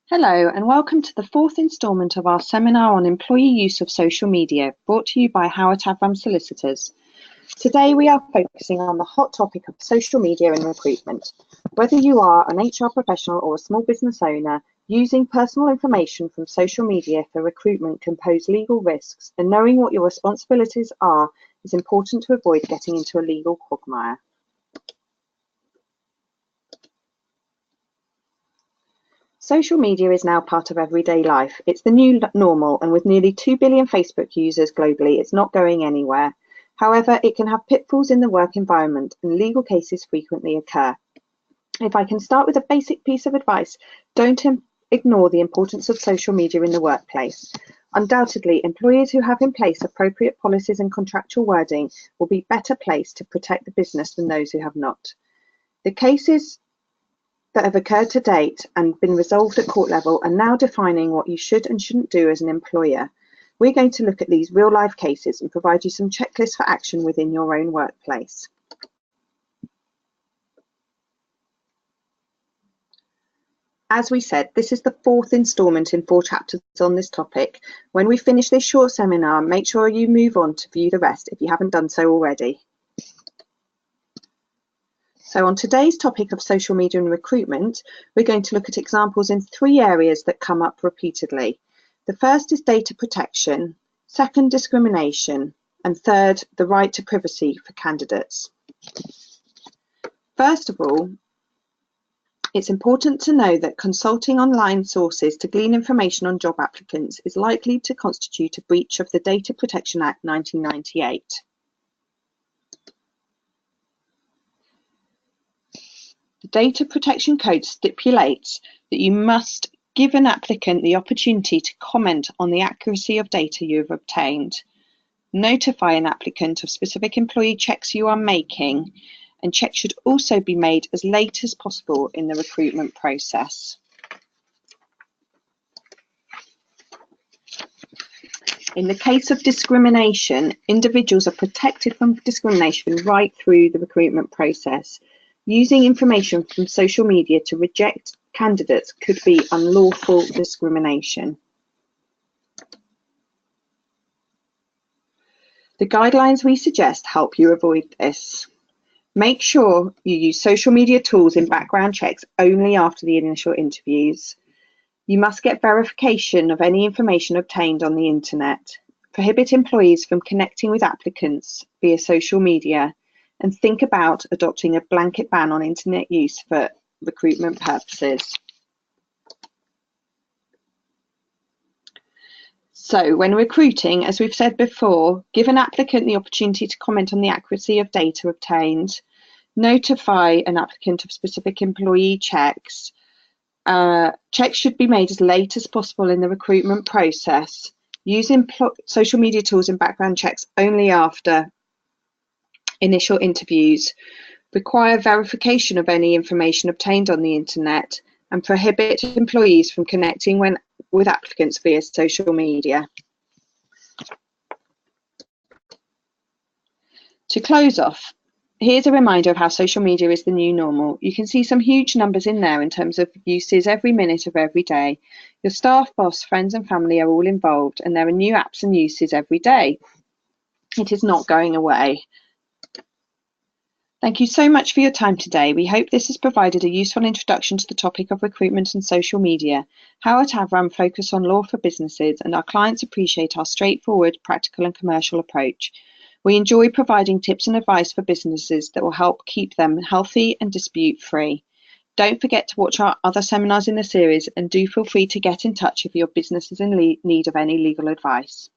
Hello and welcome to the fourth instalment of our seminar on employee use of social media, brought to you by Howard Avram Solicitors. Today we are focusing on the hot topic of social media and recruitment. Whether you are an HR professional or a small business owner, using personal information from social media for recruitment can pose legal risks, and knowing what your responsibilities are is important to avoid getting into a legal quagmire. Social media is now part of everyday life. It's the new normal, and with nearly 2 billion Facebook users globally, it's not going anywhere. However, it can have pitfalls in the work environment, and legal cases frequently occur. If I can start with a basic piece of advice, don't ignore the importance of social media in the workplace. Undoubtedly, employers who have in place appropriate policies and contractual wording will be better placed to protect the business than those who have not. The cases that have occurred to date and been resolved at court level are now defining what you should and shouldn't do as an employer. We're going to look at these real life cases and provide you some checklists for action within your own workplace. As we said, this is the fourth instalment in 4 chapters on this topic. When we finish this short seminar, make sure you move on to view the rest if you haven't done so already. So on today's topic of social media and recruitment, we're going to look at examples in 3 areas that come up repeatedly. The first is data protection, second, discrimination, and third, the right to privacy for candidates. First of all, it's important to know that consulting online sources to glean information on job applicants is likely to constitute a breach of the Data Protection Act 1998. The Data Protection Code stipulates that you must give an applicant the opportunity to comment on the accuracy of data you have obtained, notify an applicant of specific employee checks you are making, and checks should also be made as late as possible in the recruitment process. In the case of discrimination, individuals are protected from discrimination right through the recruitment process. Using information from social media to reject candidates could be unlawful discrimination. The guidelines we suggest help you avoid this. Make sure you use social media tools in background checks only after the initial interviews. You must get verification of any information obtained on the internet. Prohibit employees from connecting with applicants via social media, and think about adopting a blanket ban on internet use for recruitment purposes. So when recruiting, as we've said before, give an applicant the opportunity to comment on the accuracy of data obtained, notify an applicant of specific employee checks. Checks should be made as late as possible in the recruitment process. Use social media tools and background checks only after initial interviews. Require verification of any information obtained on the internet, and prohibit employees from connecting with applicants via social media. To close off, here's a reminder of how social media is the new normal. You can see some huge numbers in there in terms of uses every minute of every day. Your staff, boss, friends and family are all involved, and there are new apps and uses every day. It is not going away. Thank you so much for your time today. We hope this has provided a useful introduction to the topic of recruitment and social media. Howard Avram focus on law for businesses, and our clients appreciate our straightforward, practical and commercial approach. We enjoy providing tips and advice for businesses that will help keep them healthy and dispute-free. Don't forget to watch our other seminars in the series, and do feel free to get in touch if your business is in need of any legal advice.